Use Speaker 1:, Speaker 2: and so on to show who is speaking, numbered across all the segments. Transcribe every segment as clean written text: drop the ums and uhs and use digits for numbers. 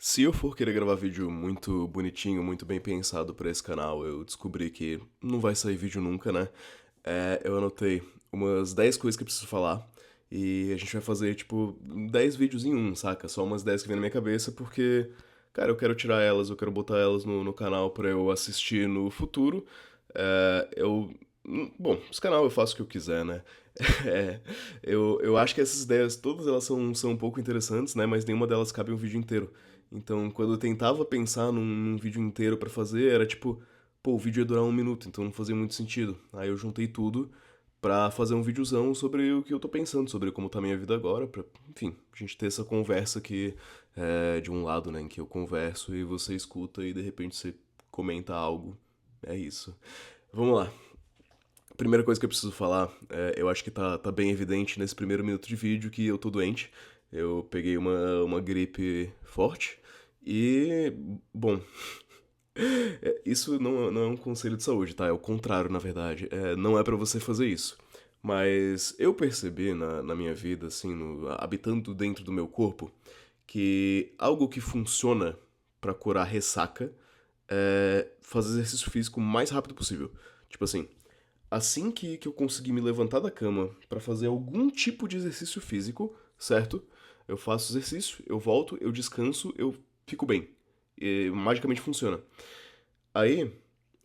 Speaker 1: Se eu for querer gravar vídeo muito bonitinho, muito bem pensado pra esse canal, eu descobri que não vai sair vídeo nunca, né? Eu anotei umas 10 coisas que eu preciso falar e a gente vai fazer, tipo, 10 vídeos em um, saca? Só umas 10 que vem na minha cabeça porque, cara, eu quero tirar elas, eu quero botar elas no canal pra eu assistir no futuro. Bom, esse canal eu faço o que eu quiser, né? É, eu acho que essas ideias, todas elas são um pouco interessantes, né? Mas nenhuma delas cabe um vídeo inteiro. Então, quando eu tentava pensar num vídeo inteiro pra fazer, era tipo, pô, o vídeo ia durar 1 minuto, então não fazia muito sentido. Aí eu juntei tudo pra fazer um videozão sobre o que eu tô pensando, sobre como tá a minha vida agora, pra, enfim, a gente ter essa conversa aqui de um lado, né, em que eu converso e você escuta e de repente você comenta algo. É isso. Vamos lá. A primeira coisa que eu preciso falar, eu acho que tá bem evidente nesse primeiro minuto de vídeo que eu tô doente. Eu peguei uma gripe forte e, bom, isso não é um conselho de saúde, tá? É o contrário, na verdade. Não é pra você fazer isso. Mas eu percebi na minha vida, assim, habitando dentro do meu corpo, que algo que funciona pra curar ressaca é fazer exercício físico o mais rápido possível. Tipo assim que eu conseguir me levantar da cama pra fazer algum tipo de exercício físico, certo? Eu faço exercício, eu volto, eu descanso, eu fico bem. E magicamente funciona. Aí,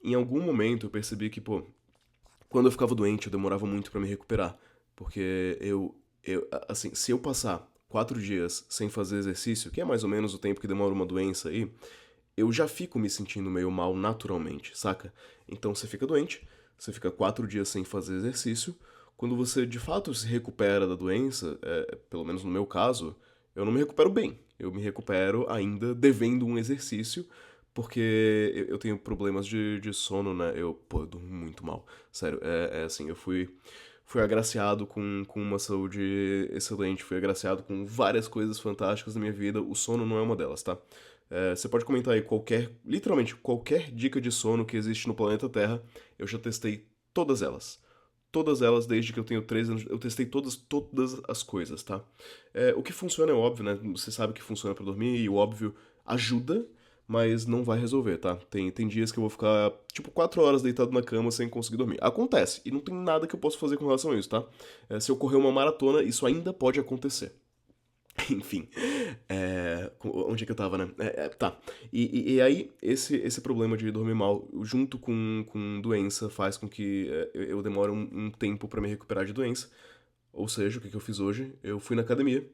Speaker 1: em algum momento, eu percebi que, pô, quando eu ficava doente, eu demorava muito pra me recuperar. Porque assim, se eu passar 4 dias sem fazer exercício, que é mais ou menos o tempo que demora uma doença aí, eu já fico me sentindo meio mal naturalmente, saca? Então você fica doente, você fica 4 dias sem fazer exercício. Quando você de fato se recupera da doença, pelo menos no meu caso, eu não me recupero bem. Eu me recupero ainda devendo um exercício, porque eu tenho problemas de sono, né? Eu durmo muito mal. Sério, é assim, fui agraciado com uma saúde excelente, fui agraciado com várias coisas fantásticas na minha vida. O sono não é uma delas, tá? Você pode comentar aí literalmente qualquer dica de sono que existe no planeta Terra, eu já testei todas elas. Todas elas, desde que eu tenho 13 anos, eu testei todas as coisas, tá? O que funciona é óbvio, né? Você sabe que funciona pra dormir e o óbvio ajuda, mas não vai resolver, tá? Tem dias que eu vou ficar, tipo, 4 horas deitado na cama sem conseguir dormir. Acontece, e não tem nada que eu possa fazer com relação a isso, tá? Se eu correr uma maratona, isso ainda pode acontecer. Enfim, onde é que eu tava, né? Tá. E aí, esse problema de dormir mal, junto com doença, faz com que eu demore um tempo pra me recuperar de doença. Ou seja, o que eu fiz hoje? Eu fui na academia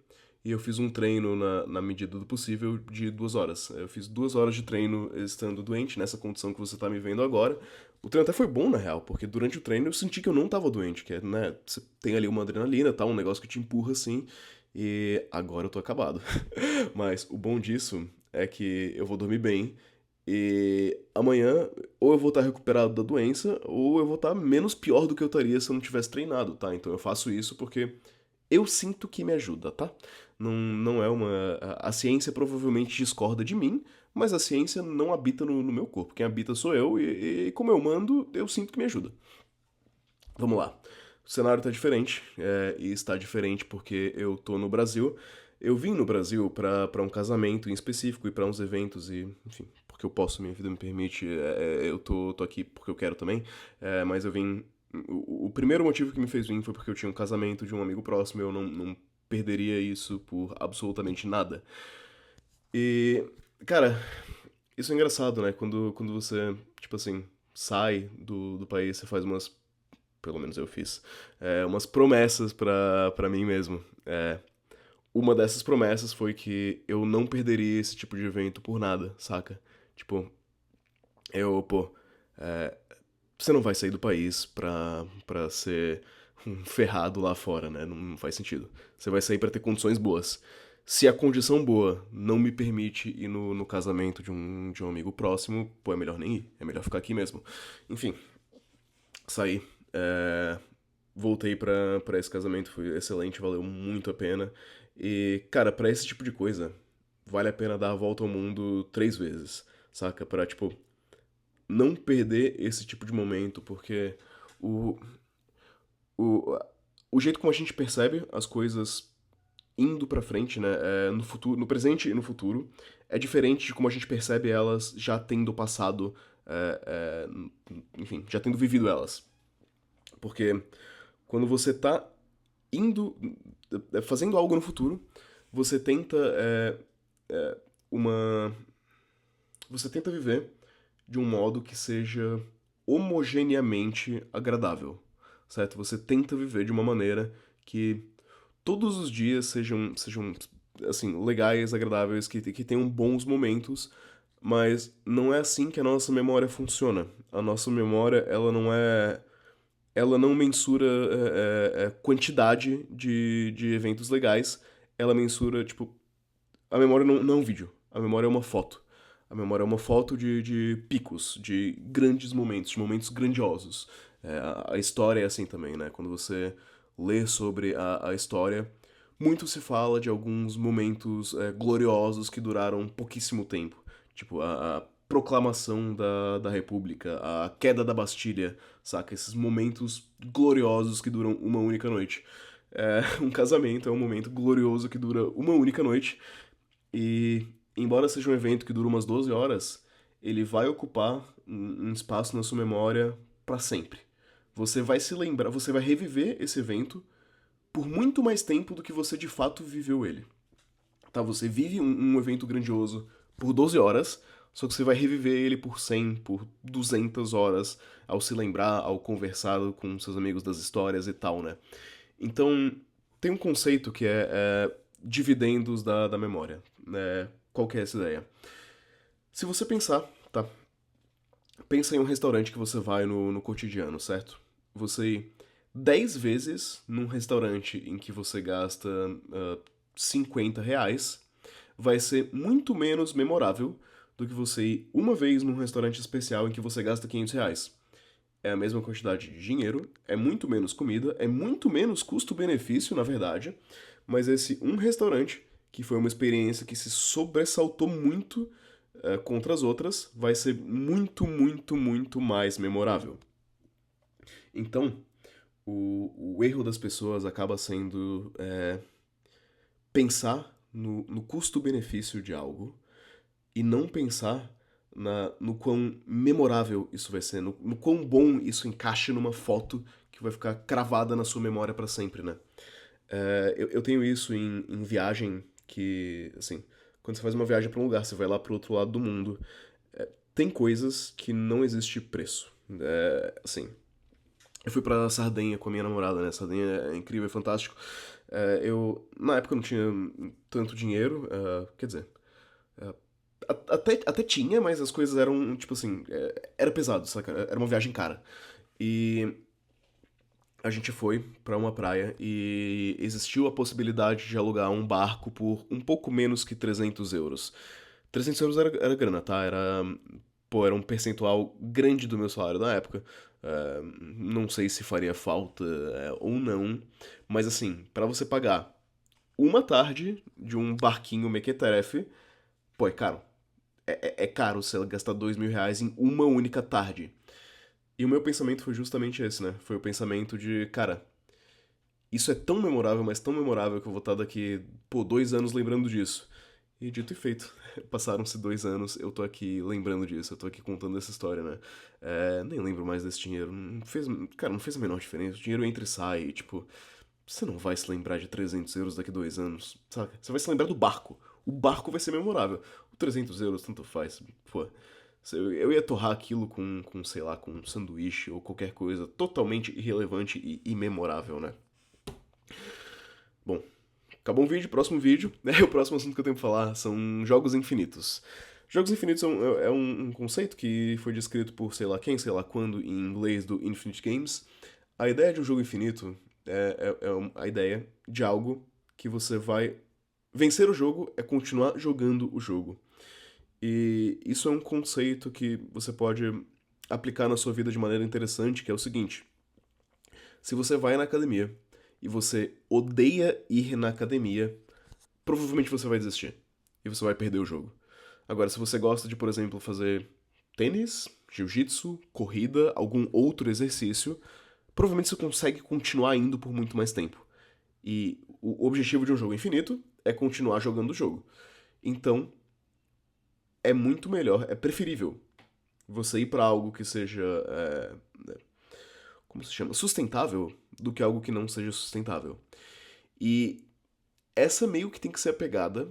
Speaker 1: e eu fiz um treino na medida do possível de 2 horas. Eu fiz 2 horas de treino estando doente, nessa condição que você tá me vendo agora. O treino até foi bom, na real, porque durante o treino eu senti que eu não tava doente, que é, né, você tem ali uma adrenalina, tá, um negócio que te empurra assim, e agora eu tô acabado. Mas o bom disso é que eu vou dormir bem e amanhã ou eu vou estar recuperado da doença ou eu vou estar menos pior do que eu estaria se eu não tivesse treinado, tá? Então eu faço isso porque eu sinto que me ajuda, tá? Não é uma. A ciência provavelmente discorda de mim, mas a ciência não habita no meu corpo. Quem habita sou eu e como eu mando, eu sinto que me ajuda. Vamos lá. O cenário tá diferente, e está diferente porque eu tô no Brasil. Eu vim no Brasil pra um casamento em específico e pra uns eventos e, enfim, porque eu posso, minha vida me permite, eu tô aqui porque eu quero também, mas eu vim. O primeiro motivo que me fez vir foi porque eu tinha um casamento de um amigo próximo e eu não perderia isso por absolutamente nada. E, cara, isso é engraçado, né? Quando você, tipo assim, sai do país, você faz umas, pelo menos eu fiz, umas promessas pra mim mesmo. Uma dessas promessas foi que eu não perderia esse tipo de evento por nada, saca? Tipo, pô, você não vai sair do país pra ser um ferrado lá fora, né? Não faz sentido. Você vai sair pra ter condições boas. Se a condição boa não me permite ir no casamento de um amigo próximo, pô, é melhor nem ir. É melhor ficar aqui mesmo. Enfim, saí. Voltei pra esse casamento, foi excelente, valeu muito a pena. E, cara, pra esse tipo de coisa, vale a pena dar a volta ao mundo 3 vezes, saca? Pra, tipo, não perder esse tipo de momento, porque o, o, o jeito como a gente percebe as coisas indo pra frente, né, no futuro, no presente e no futuro, é diferente de como a gente percebe elas já tendo passado, enfim, já tendo vivido elas. Porque quando você tá indo, fazendo algo no futuro, você tenta uma, você tenta viver de um modo que seja homogeneamente agradável, certo? Você tenta viver de uma maneira que todos os dias sejam assim, legais, agradáveis, que tenham bons momentos, mas não é assim que a nossa memória funciona. A nossa memória, ela não mensura quantidade de eventos legais, ela mensura, tipo, a memória não é um vídeo, a memória é uma foto. A memória é uma foto de picos, de grandes momentos, de momentos grandiosos. A história é assim também, né? Quando você lê sobre a história, muito se fala de alguns momentos gloriosos que duraram pouquíssimo tempo. Tipo, a proclamação da República, a queda da Bastilha, saca? Esses momentos gloriosos que duram uma única noite. Um casamento é um momento glorioso que dura uma única noite, e, embora seja um evento que dura umas 12 horas, ele vai ocupar um espaço na sua memória para sempre. Você vai se lembrar, você vai reviver esse evento por muito mais tempo do que você de fato viveu ele. Tá? Você vive um evento grandioso por 12 horas, só que você vai reviver ele por 100, por 200 horas, ao se lembrar, ao conversar com seus amigos das histórias e tal, né? Então, tem um conceito que é dividendos da memória. Né? Qual que é essa ideia? Se você pensar, tá? Pensa em um restaurante que você vai no cotidiano, certo? Você ir 10 vezes num restaurante em que você gasta R$ 50 vai ser muito menos memorável do que você ir uma vez num restaurante especial em que você gasta R$ 500. É a mesma quantidade de dinheiro, é muito menos comida, é muito menos custo-benefício, na verdade, mas esse um restaurante, que foi uma experiência que se sobressaltou muito contra as outras, vai ser muito, muito, muito mais memorável. Então, o erro das pessoas acaba sendo pensar no custo-benefício de algo e não pensar no quão memorável isso vai ser, no quão bom isso encaixa numa foto que vai ficar cravada na sua memória para sempre, né? Eu tenho isso em viagem que, assim, quando você faz uma viagem para um lugar, você vai lá pro outro lado do mundo, tem coisas que não existe preço. Assim, eu fui pra Sardenha com a minha namorada, né? Sardenha é incrível, é fantástico. Na época, não tinha tanto dinheiro, quer dizer, até tinha, mas as coisas eram, tipo assim, era pesado, saca? Era uma viagem cara. E a gente foi pra uma praia e existiu a possibilidade de alugar um barco por um pouco menos que 300 euros. 300 euros era grana, tá? Pô, era um percentual grande do meu salário na época. Não sei se faria falta ou não, mas assim, pra você pagar uma tarde de um barquinho mequetrefe, pô, é caro. É caro você gastar R$ 2.000 em uma única tarde. E o meu pensamento foi justamente esse, né? Foi o pensamento de, cara, isso é tão memorável, mas tão memorável que eu vou estar daqui, pô, 2 anos lembrando disso. E dito e feito, passaram-se 2 anos, eu tô aqui lembrando disso, eu tô aqui contando essa história, né? Nem lembro mais desse dinheiro, cara, não fez a menor diferença, o dinheiro entra e sai, e, tipo, você não vai se lembrar de 300 euros daqui 2 anos, sabe? Você vai se lembrar do barco, o barco vai ser memorável, o 300 euros tanto faz, pô. Eu ia torrar aquilo sei lá, com um sanduíche ou qualquer coisa totalmente irrelevante e imemorável, né? Bom, acabou um vídeo, próximo vídeo. O próximo assunto que eu tenho pra falar são jogos infinitos. Jogos infinitos é um conceito que foi descrito por sei lá quem, sei lá quando, em inglês do Infinite Games. A ideia de um jogo infinito a ideia de algo que você vai. Vencer o jogo é continuar jogando o jogo. E isso é um conceito que você pode aplicar na sua vida de maneira interessante, que é o seguinte: se você vai na academia e você odeia ir na academia, provavelmente você vai desistir e você vai perder o jogo. Agora, se você gosta de, por exemplo, fazer tênis, jiu-jitsu, corrida, algum outro exercício, provavelmente você consegue continuar indo por muito mais tempo. E o objetivo de um jogo infinito é continuar jogando o jogo. Então, é muito melhor, é preferível você ir pra algo que seja, como se chama? Sustentável, do que algo que não seja sustentável. E essa meio que tem que ser a pegada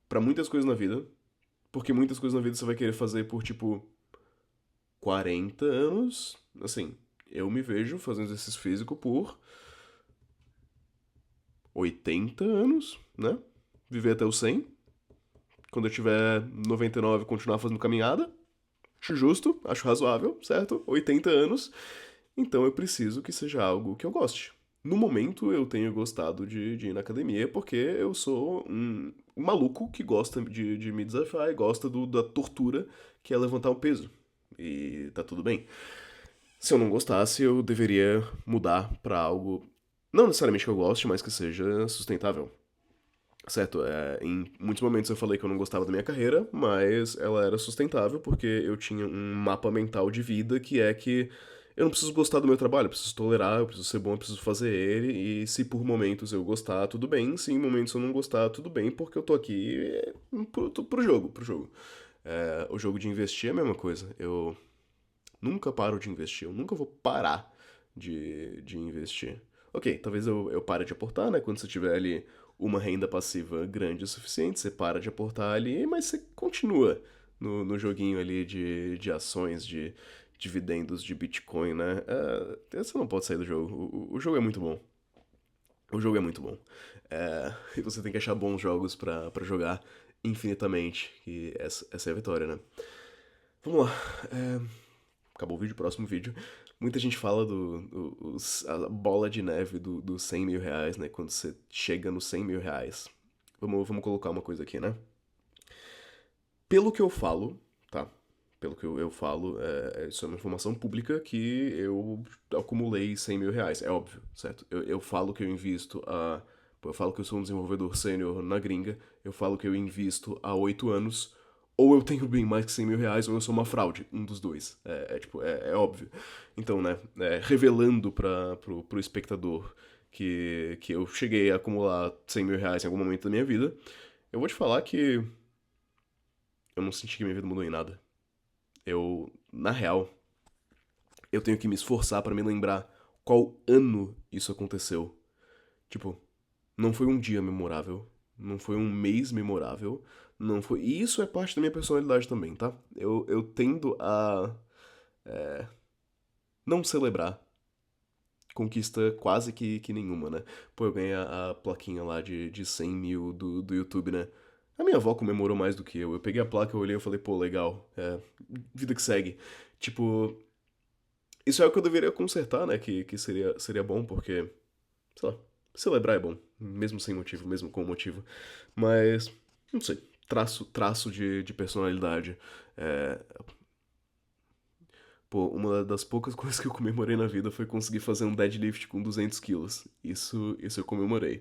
Speaker 1: pra muitas coisas na vida, porque muitas coisas na vida você vai querer fazer por, tipo, 40 anos. Assim, eu me vejo fazendo exercício físico por 80 anos, né? Viver até os 100. Quando eu tiver 99, continuar fazendo caminhada. Acho justo, acho razoável, certo? 80 anos. Então eu preciso que seja algo que eu goste. No momento eu tenho gostado de ir na academia porque eu sou um maluco que gosta de me desafiar e gosta da tortura que é levantar um peso. E tá tudo bem. Se eu não gostasse, eu deveria mudar pra algo, não necessariamente que eu goste, mas que seja sustentável. Certo, em muitos momentos eu falei que eu não gostava da minha carreira, mas ela era sustentável porque eu tinha um mapa mental de vida que é que eu não preciso gostar do meu trabalho, eu preciso tolerar, eu preciso ser bom, eu preciso fazer ele, e se por momentos eu gostar, tudo bem, se em momentos eu não gostar, tudo bem, porque eu tô aqui pro jogo, pro jogo. O jogo de investir é a mesma coisa, eu nunca paro de investir, eu nunca vou parar de investir. Ok, talvez eu pare de aportar, né? Quando você tiver ali uma renda passiva grande o suficiente, você para de aportar ali, mas você continua no joguinho ali de ações, de dividendos de Bitcoin, né? Você não pode sair do jogo. O jogo é muito bom. O jogo é muito bom. E você tem que achar bons jogos pra jogar infinitamente. E essa é a vitória, né? Vamos lá. Acabou o vídeo, próximo vídeo. Muita gente fala a bola de neve dos 100 mil reais, né? Quando você chega nos 100 mil reais. Vamos colocar uma coisa aqui, né? Pelo que eu falo, tá? Pelo que eu falo, isso é uma informação pública que eu acumulei 100 mil reais. É óbvio, certo? Eu falo que eu invisto a. Pô, eu falo que eu sou um desenvolvedor sênior na gringa. Eu falo que eu invisto há 8 anos. Ou eu tenho bem mais que 100 mil reais, ou eu sou uma fraude. Um dos dois. Tipo, é óbvio. Então, né? Revelando pro espectador que eu cheguei a acumular 100 mil reais em algum momento da minha vida, eu vou te falar que eu não senti que minha vida mudou em nada. Na real, eu tenho que me esforçar pra me lembrar qual ano isso aconteceu. Tipo, não foi um dia memorável, não foi um mês memorável, não foi. E isso é parte da minha personalidade também, tá? Eu tendo a não celebrar conquista quase que nenhuma, né? Pô, eu ganhei a plaquinha lá de 100 mil do YouTube, né? A minha avó comemorou mais do que eu. Eu peguei a placa, eu olhei e falei, pô, legal. Vida que segue. Tipo, isso é o que eu deveria consertar, né? Que seria bom, porque, sei lá, celebrar é bom, mesmo sem motivo, mesmo com motivo. Mas, não sei, traço de personalidade. É, Pô, uma das poucas coisas que eu comemorei na vida foi conseguir fazer um deadlift com 200 quilos. Isso eu comemorei.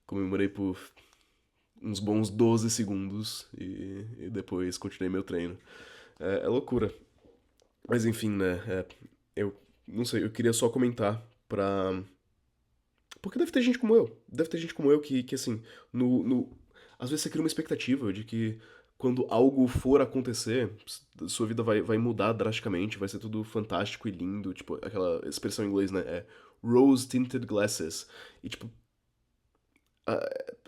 Speaker 1: Comemorei por uns bons 12 segundos e depois continuei meu treino. É loucura. Mas enfim, né? Eu não sei, eu queria só comentar pra. Porque deve ter gente como eu. Deve ter gente como eu que assim, às vezes você cria uma expectativa de que quando algo for acontecer, sua vida vai mudar drasticamente, vai ser tudo fantástico e lindo. Tipo, aquela expressão em inglês, né? Rose-tinted glasses. E, tipo,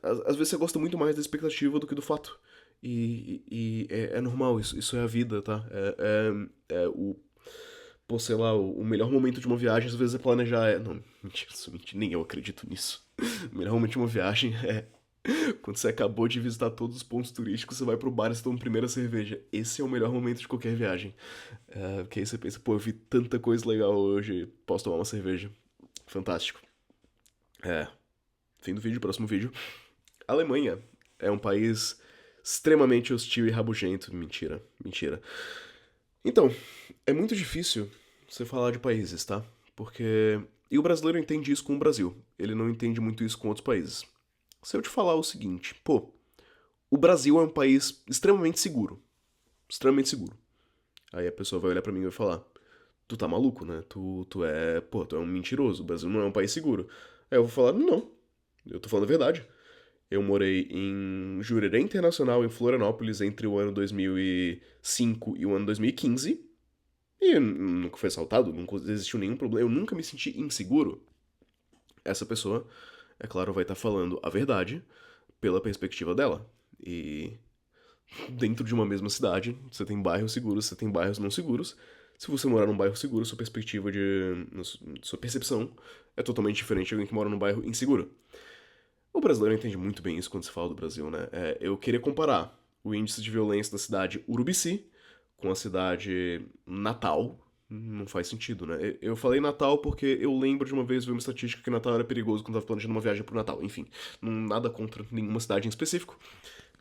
Speaker 1: às vezes você gosta muito mais da expectativa do que do fato. E é normal, isso é a vida, tá? Pô, sei lá, o melhor momento de uma viagem às vezes é planejar. Não, mentira, nem eu acredito nisso. O melhor momento de uma viagem é quando você acabou de visitar todos os pontos turísticos, você vai pro bar e você toma a primeira cerveja. Esse é o melhor momento de qualquer viagem. Porque aí você pensa, pô, eu vi tanta coisa legal hoje, posso tomar uma cerveja. Fantástico. É, fim do vídeo, próximo vídeo. A Alemanha é um país extremamente hostil e rabugento. Mentira, mentira. Então, é muito difícil você falar de países, tá? Porque. E o brasileiro entende isso com o Brasil. Ele não entende muito isso com outros países. Se eu te falar o seguinte, pô, o Brasil é um país extremamente seguro. Extremamente seguro. Aí a pessoa vai olhar pra mim e vai falar: Tu tá maluco, né? Tu é um mentiroso. O Brasil não é um país seguro. Aí eu vou falar: Não. Eu tô falando a verdade. Eu morei em Jurerê Internacional, em Florianópolis, entre o ano 2005 e o ano 2015. E nunca foi assaltado, nunca existiu nenhum problema. Eu nunca me senti inseguro. Essa pessoa, é claro, vai estar falando a verdade pela perspectiva dela. E dentro de uma mesma cidade, você tem bairros seguros, você tem bairros não seguros. Se você morar num bairro seguro, sua perspectiva de. Sua percepção é totalmente diferente de alguém que mora num bairro inseguro. O brasileiro entende muito bem isso quando se fala do Brasil, né? Eu queria comparar o índice de violência da cidade Urubici com a cidade Natal. Não faz sentido, né? Eu falei Natal porque eu lembro de uma vez ver uma estatística que Natal era perigoso quando tava planejando uma viagem pro Natal. Enfim, nada contra nenhuma cidade em específico.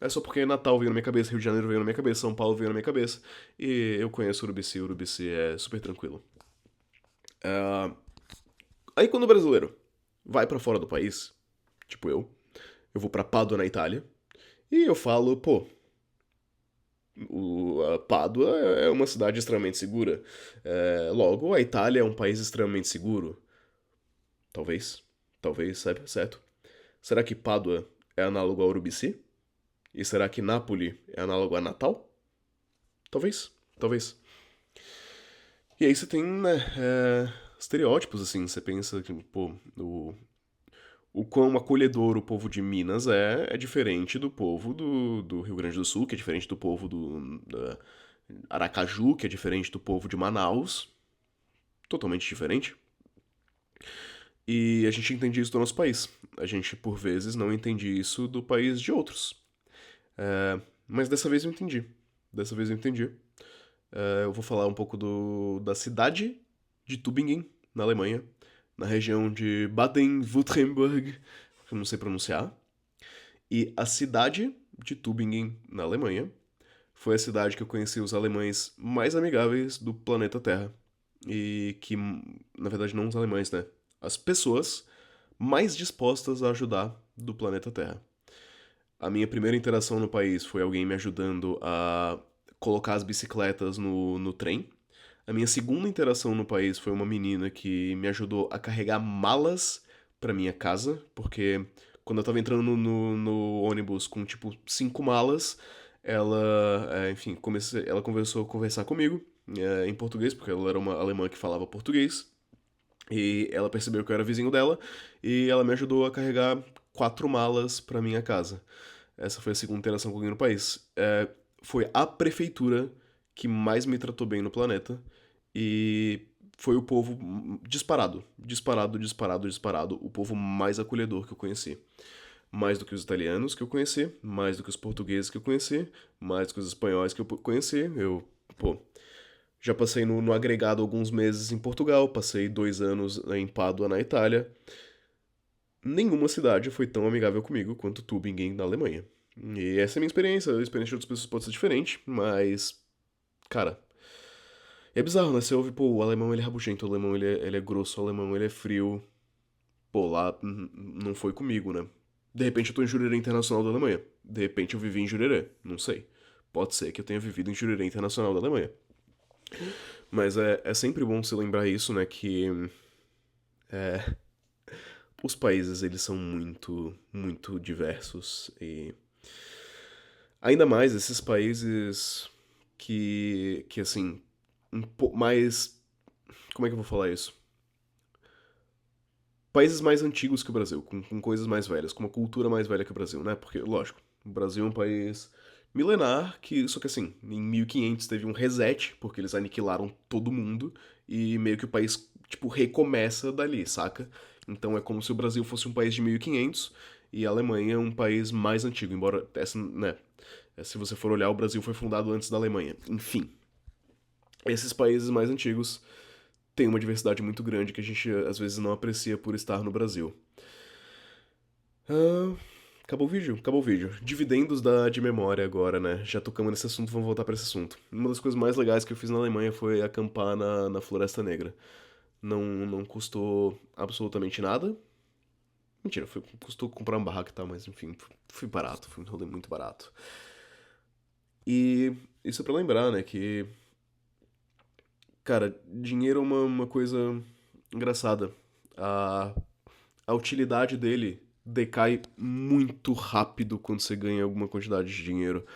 Speaker 1: É só porque Natal veio na minha cabeça, Rio de Janeiro veio na minha cabeça, São Paulo veio na minha cabeça. E eu conheço Urubici, Urubici é super tranquilo. Ah, Aí quando o brasileiro vai pra fora do país, tipo eu vou pra Pádua na Itália, e eu falo, pô, a Pádua é uma cidade extremamente segura. Logo, a Itália é um país extremamente seguro. Talvez. Talvez, sabe? Certo? Será que Pádua é análogo a Urubici? E será que Nápoles é análogo a Natal? Talvez. Talvez. E aí você tem, né, estereótipos, assim. Você pensa que, pô, o quão acolhedor o povo de Minas é diferente do povo do Rio Grande do Sul, que é diferente do povo da Aracaju, que é diferente do povo de Manaus. Totalmente diferente. E a gente entende isso do nosso país. A gente, por vezes, não entende isso do país de outros. Mas dessa vez eu entendi. Dessa vez eu entendi. Eu vou falar um pouco da cidade de Tübingen, na Alemanha, na região de Baden-Württemberg, que eu não sei pronunciar. E a cidade de Tübingen, na Alemanha, foi a cidade que eu conheci os alemães mais amigáveis do planeta Terra. E que, na verdade, não os alemães, né? As pessoas mais dispostas a ajudar do planeta Terra. A minha primeira interação no país foi alguém me ajudando a colocar as bicicletas no trem. A minha segunda interação no país foi uma menina que me ajudou a carregar malas pra minha casa, porque quando eu tava entrando no ônibus com tipo 5 malas, enfim, ela começou a conversar comigo em português, porque ela era uma alemã que falava português. E ela percebeu que eu era vizinho dela e ela me ajudou a carregar 4 malas pra minha casa. Essa foi a segunda interação com alguém no país. Foi a prefeitura que mais me tratou bem no planeta e foi o povo disparado, disparado, disparado, disparado, o povo mais acolhedor que eu conheci. Mais do que os italianos que eu conheci, mais do que os portugueses que eu conheci, mais do que os espanhóis que eu conheci. Pô, já passei no agregado alguns meses em Portugal, passei 2 anos em Pádua, na Itália. Nenhuma cidade foi tão amigável comigo quanto Tübingen, na Alemanha. E essa é a minha experiência. A experiência de outras pessoas pode ser diferente, mas. Cara. É bizarro, né? Você ouve, pô, o alemão ele é rabugento, o alemão ele é grosso, o alemão ele é frio. Pô, lá não foi comigo, né? De repente eu tô em Jurerê Internacional da Alemanha. De repente eu vivi em Jurerê. Não sei. Pode ser que eu tenha vivido em Jurerê Internacional da Alemanha. Mas é sempre bom se lembrar isso, né? Que os países eles são muito, muito diversos e ainda mais esses países que assim, um pouco mais, como é que eu vou falar isso? Países mais antigos que o Brasil, com coisas mais velhas, com uma cultura mais velha que o Brasil, né? Porque, lógico, o Brasil é um país milenar, só que assim, em 1500 teve um reset, porque eles aniquilaram todo mundo, e meio que o país, tipo, recomeça dali, saca? Então é como se o Brasil fosse um país de 1500 e a Alemanha é um país mais antigo, embora essa, né? Se você for olhar, o Brasil foi fundado antes da Alemanha. Enfim, esses países mais antigos têm uma diversidade muito grande que a gente às vezes não aprecia por estar no Brasil. Ah, acabou o vídeo? Acabou o vídeo. Dividendos de memória agora, né? Já tocamos nesse assunto, vamos voltar pra esse assunto. Uma das coisas mais legais que eu fiz na Alemanha foi acampar na Floresta Negra. Não custou absolutamente nada. Mentira, custou comprar uma barraca e tal, mas enfim, foi barato, foi um rolê muito barato. E isso é pra lembrar, né, que, cara, dinheiro é uma coisa engraçada. A, a utilidade dele decai muito rápido quando você ganha alguma quantidade de dinheiro.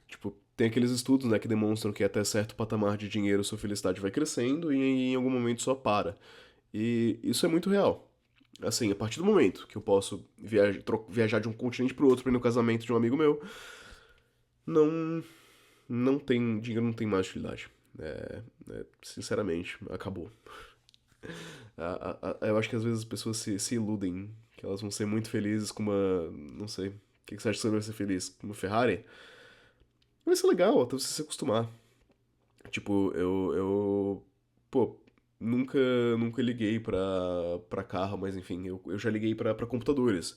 Speaker 1: Tipo, tem aqueles estudos, né, que demonstram que até certo patamar de dinheiro sua felicidade vai crescendo e em algum momento só para. E isso é muito real. Assim, a partir do momento que eu posso viajar de um continente pro outro pra ir no casamento de um amigo meu, não, não tem, dinheiro não tem mais utilidade. Sinceramente, acabou. Eu acho que às vezes as pessoas se iludem que elas vão ser muito felizes com uma. Não sei. O que você acha que você vai ser feliz? Com uma Ferrari? Vai ser legal, até você se acostumar. Tipo, pô, nunca, nunca liguei pra carro, mas enfim, eu já liguei pra computadores.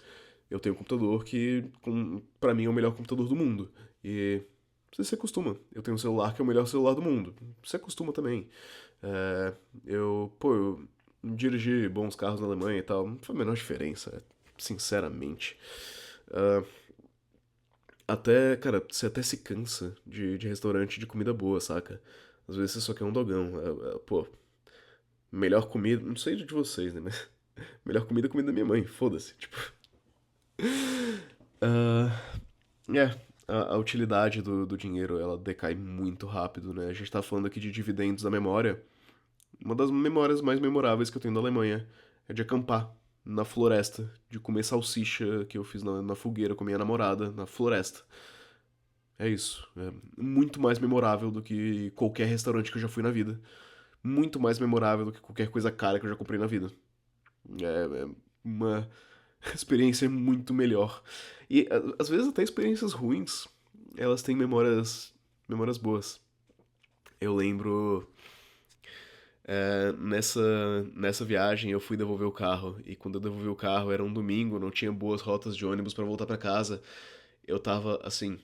Speaker 1: Eu tenho um computador que, pra mim, é o melhor computador do mundo. E você se acostuma. Eu tenho um celular que é o melhor celular do mundo. Você acostuma também. Eu dirigi bons carros na Alemanha e tal, não faz a menor diferença, sinceramente. Ah, Até, cara, você até se cansa de restaurante de comida boa, saca? Às vezes você só quer um dogão. Pô, melhor comida, não sei de vocês, né? Mas melhor comida é comida da minha mãe, foda-se. Tipo, ah, é, a utilidade do dinheiro ela decai muito rápido, né? A gente tá falando aqui de dividendos da memória. Uma das memórias mais memoráveis que eu tenho da Alemanha é de acampar na floresta, de comer salsicha que eu fiz na fogueira com a minha namorada, na floresta. É isso. É muito mais memorável do que qualquer restaurante que eu já fui na vida. Muito mais memorável do que qualquer coisa cara que eu já comprei na vida. É uma experiência muito melhor. E às vezes até experiências ruins, elas têm memórias boas. Eu lembro nessa viagem eu fui devolver o carro e quando eu devolvi o carro era um domingo, não tinha boas rotas de ônibus pra voltar pra casa. Eu tava assim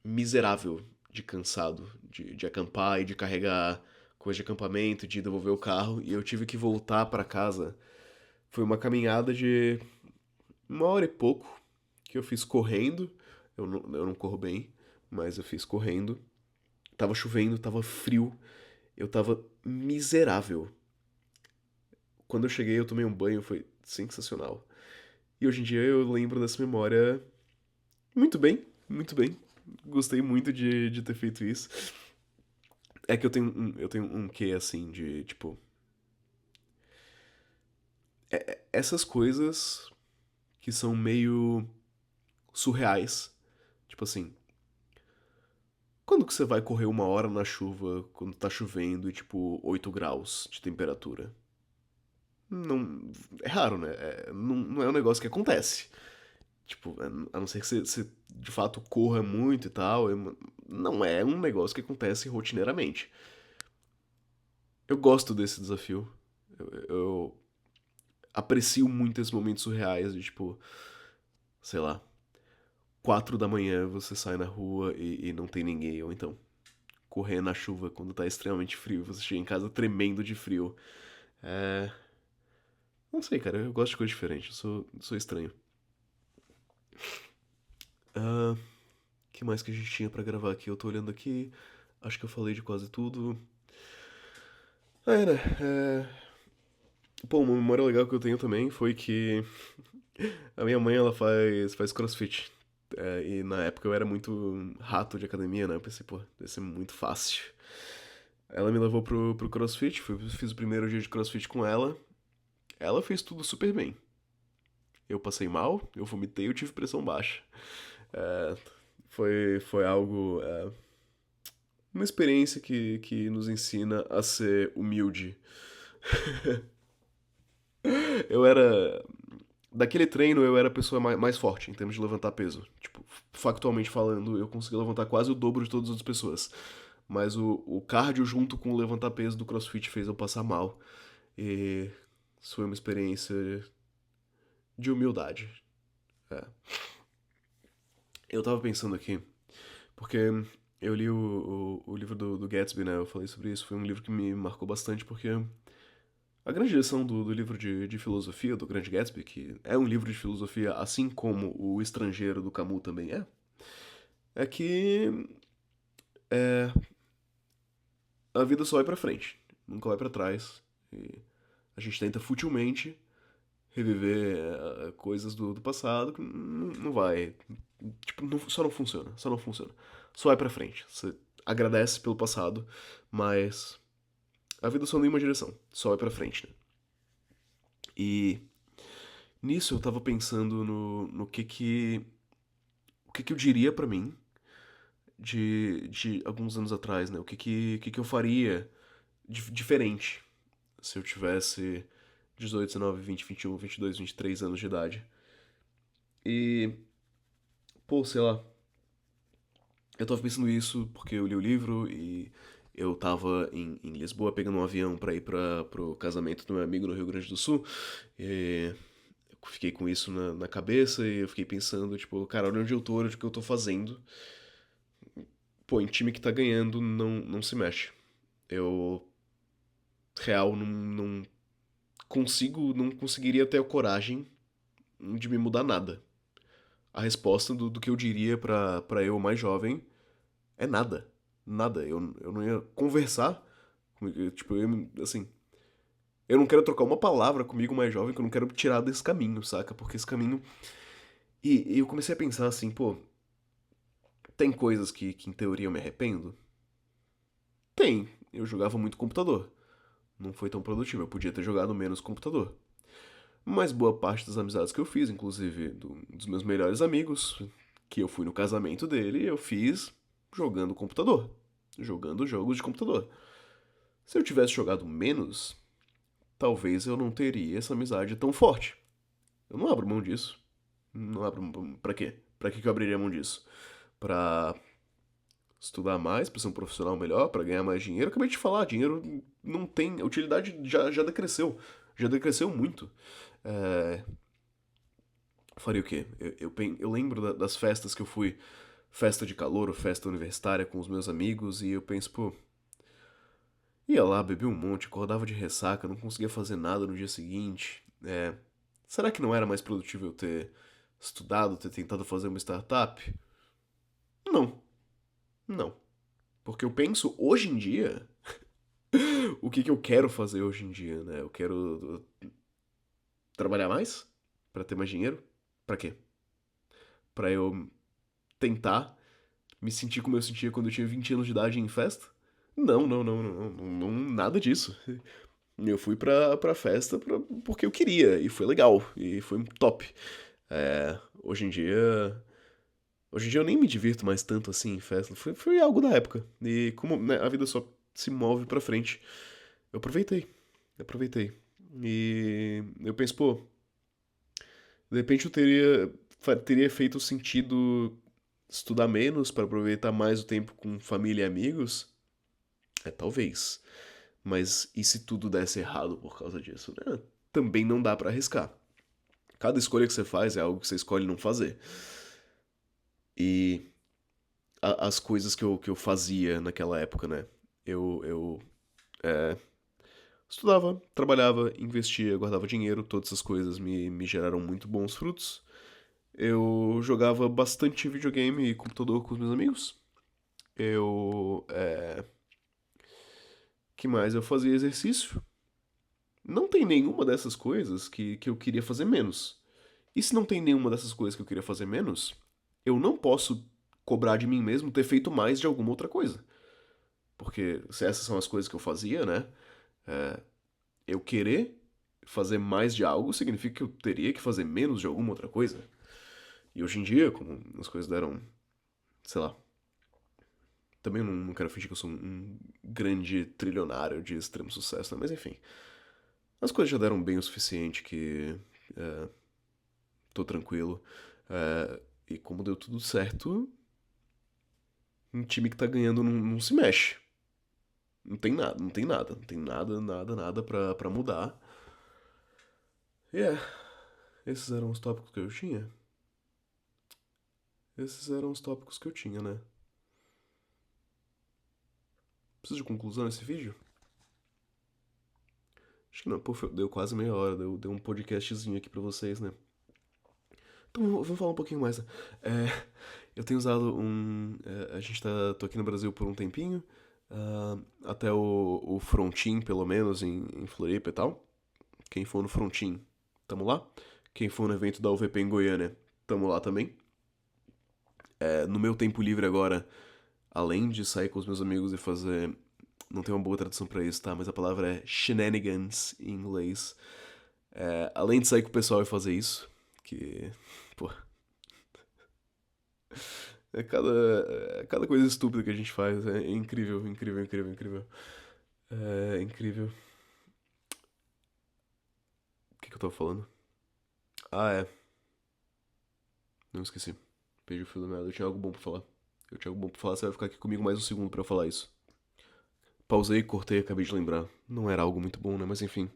Speaker 1: miserável de cansado de acampar e de carregar coisa de acampamento, de devolver o carro e eu tive que voltar pra casa. Foi uma caminhada de uma hora e pouco que eu fiz correndo. Eu não corro bem, mas eu fiz correndo. Tava chovendo, tava frio, eu tava miserável. Quando eu cheguei, eu tomei um banho, foi sensacional. E hoje em dia eu lembro dessa memória muito bem, muito bem. Gostei muito de ter feito isso. É que eu tenho um quê assim de, tipo, essas coisas que são meio surreais. Tipo assim, quando que você vai correr uma hora na chuva quando tá chovendo e tipo 8 graus de temperatura? Não, é raro, né? Não é um negócio que acontece. Tipo, a não ser que você de fato corra muito e tal, não é um negócio que acontece rotineiramente. Eu gosto desse desafio. Eu aprecio muito esses momentos surreais de tipo, sei lá, 4 da manhã você sai na rua e não tem ninguém, ou então correr na chuva quando tá extremamente frio, você chega em casa tremendo de frio. É. Não sei, cara, eu gosto de coisa diferente, sou estranho. Ah, que mais que a gente tinha pra gravar aqui? Eu tô olhando aqui, acho que eu falei de quase tudo. Né? Pô, uma memória legal que eu tenho também foi que a minha mãe, ela faz crossfit. E na época eu era muito rato de academia, né? Eu pensei, pô, deve ser muito fácil. Ela me levou pro crossfit, fiz o primeiro dia de crossfit com ela. Ela fez tudo super bem. Eu passei mal, eu vomitei, eu tive pressão baixa. É, foi algo. Uma experiência que nos ensina a ser humilde. Eu era. Daquele treino eu era a pessoa mais forte em termos de levantar peso. Tipo, factualmente falando, eu consegui levantar quase o dobro de todas as outras pessoas. Mas o cardio junto com o levantar peso do CrossFit fez eu passar mal. E isso foi uma experiência de humildade. É. Eu tava pensando aqui, porque eu li o livro do Gatsby, né? Eu falei sobre isso. Foi um livro que me marcou bastante porque a grande lição do livro de filosofia, do Grande Gatsby, que é um livro de filosofia assim como O Estrangeiro do Camus também é que é, a vida só vai pra frente, nunca vai pra trás. E a gente tenta futilmente reviver coisas do passado, que não vai. Tipo, só não funciona, só não funciona. Só vai pra frente. Você agradece pelo passado, mas a vida só não em uma direção, só vai pra frente, né? E nisso eu tava pensando no o que eu diria pra mim de alguns anos atrás, né? O que eu faria diferente se eu tivesse 18, 19, 20, 21, 22, 23 anos de idade. E, pô, sei lá, eu tava pensando isso porque eu li o livro e eu tava em Lisboa pegando um avião pra ir pro casamento do meu amigo no Rio Grande do Sul. E eu fiquei com isso na cabeça e eu fiquei pensando, tipo, cara, olha onde eu tô, olha o que eu tô fazendo. Pô, em time que tá ganhando não se mexe. Eu, real, não conseguiria ter a coragem de me mudar nada. A resposta do que eu diria pra eu mais jovem é nada. Nada. Eu não ia conversar. Tipo, assim, eu não quero trocar uma palavra comigo mais jovem que eu não quero tirar desse caminho, saca? Porque esse caminho. E eu comecei a pensar assim, pô, tem coisas que em teoria eu me arrependo? Tem. Eu jogava muito computador. Não foi tão produtivo. Eu podia ter jogado menos computador. Mas boa parte das amizades que eu fiz, inclusive dos meus melhores amigos, que eu fui no casamento dele, eu fiz jogando computador. Jogando jogos de computador. Se eu tivesse jogado menos, talvez eu não teria essa amizade tão forte. Eu não abro mão disso. Não abro mão. Pra quê? Pra que eu abriria mão disso? Pra estudar mais, pra ser um profissional melhor, pra ganhar mais dinheiro? Eu acabei de falar, dinheiro não tem. A utilidade já decresceu. Já decresceu muito. É, faria o quê? Eu lembro das festas que eu fui, festa de calouro, festa universitária com os meus amigos, e eu penso, pô, ia lá, bebi um monte, acordava de ressaca, não conseguia fazer nada no dia seguinte. Será que não era mais produtivo eu ter estudado, ter tentado fazer uma startup? Não, não. Porque eu penso hoje em dia, o que eu quero fazer hoje em dia, né? Eu quero trabalhar mais pra ter mais dinheiro. Pra quê? Pra eu tentar me sentir como eu sentia quando eu tinha 20 anos de idade em festa? Não, nada disso. Eu fui pra festa porque eu queria, e foi legal, e foi top. Hoje em dia. Hoje em dia eu nem me divirto mais tanto assim em festa. Foi algo da época. E como né, a vida só se move pra frente, eu aproveitei. Aproveitei. E eu penso, pô, de repente eu teria feito sentido estudar menos pra aproveitar mais o tempo com família e amigos. Talvez. Mas e se tudo desse errado por causa disso, né? Também não dá pra arriscar. Cada escolha que você faz é algo que você escolhe não fazer. E as coisas que eu fazia naquela época, né? Eu estudava, trabalhava, investia, guardava dinheiro, todas essas coisas me geraram muito bons frutos. Eu jogava bastante videogame e computador com os meus amigos. Eu. Que mais? Eu fazia exercício. Não tem nenhuma dessas coisas que eu queria fazer menos. E se não tem nenhuma dessas coisas que eu queria fazer menos, eu não posso cobrar de mim mesmo ter feito mais de alguma outra coisa. Porque se essas são as coisas que eu fazia, né? Eu querer fazer mais de algo significa que eu teria que fazer menos de alguma outra coisa. E hoje em dia, como as coisas deram, sei lá. Também não quero fingir que eu sou um grande trilionário de extremo sucesso, né? Mas enfim. As coisas já deram bem o suficiente que tô tranquilo. E como deu tudo certo, um time que tá ganhando não se mexe. Não tem nada, não tem nada, não tem nada pra mudar. E esses eram os tópicos que eu tinha. Esses eram os tópicos que eu tinha, né? Precisa de conclusão nesse vídeo? Acho que não, pô, deu quase meia hora, deu um podcastzinho aqui pra vocês, né? Então vamos falar um pouquinho mais, né? Eu tenho usado a gente tô aqui no Brasil por um tempinho, até o Frontin, pelo menos, em Floripa e tal. Quem for no Frontin tamo lá. Quem for no evento da UVP em Goiânia, tamo lá também. No meu tempo livre agora, além de sair com os meus amigos e fazer. Não tem uma boa tradução pra isso, tá? Mas a palavra é shenanigans em inglês. Além de sair com o pessoal e fazer isso, que. Pô. É cada coisa estúpida que a gente faz. É incrível, incrível, incrível, incrível. É incrível. O que eu tava falando? Ah, é. Não esqueci. Perdi o fio da meada. Eu tinha algo bom pra falar. Eu tinha algo bom pra falar, você vai ficar aqui comigo mais um segundo pra eu falar isso. Pausei, cortei, acabei de lembrar. Não era algo muito bom, né? Mas enfim.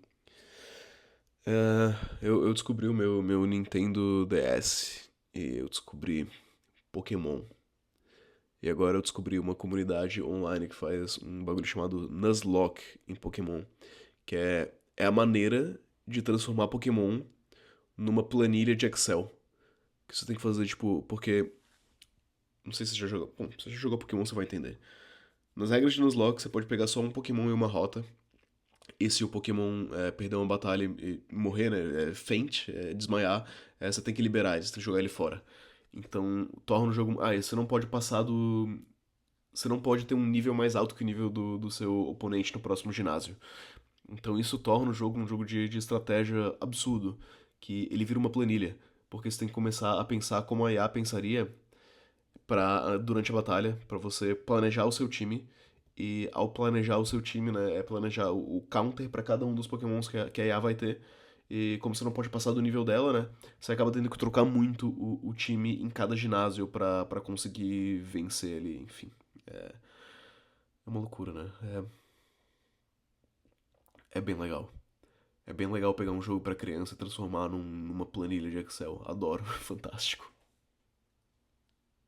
Speaker 1: Eu descobri o meu Nintendo DS. E eu descobri Pokémon. E agora eu descobri uma comunidade online que faz um bagulho chamado Nuzlocke em Pokémon. Que é a maneira de transformar Pokémon numa planilha de Excel. Que você tem que fazer, tipo, porque. Não sei se você já jogou. Bom, se você já jogou Pokémon, você vai entender. Nas regras de Nuzlocke, você pode pegar só um Pokémon e uma rota. E se o Pokémon perder uma batalha e morrer, né? Faint, desmaiar, você tem que liberar ele, você tem que jogar ele fora. Então, torna o jogo. Ah, e você não pode passar do. Você não pode ter um nível mais alto que o nível do seu oponente no próximo ginásio. Então isso torna o jogo um jogo de estratégia absurdo. Que ele vira uma planilha. Porque você tem que começar a pensar como a IA pensaria durante a batalha, para você planejar o seu time. E ao planejar o seu time, né, é planejar o counter para cada um dos pokémons que a IA vai ter. E como você não pode passar do nível dela, né, você acaba tendo que trocar muito o time em cada ginásio pra conseguir vencer ele, enfim. É uma loucura, né? É bem legal. É bem legal pegar um jogo pra criança e transformar numa planilha de Excel. Adoro, fantástico.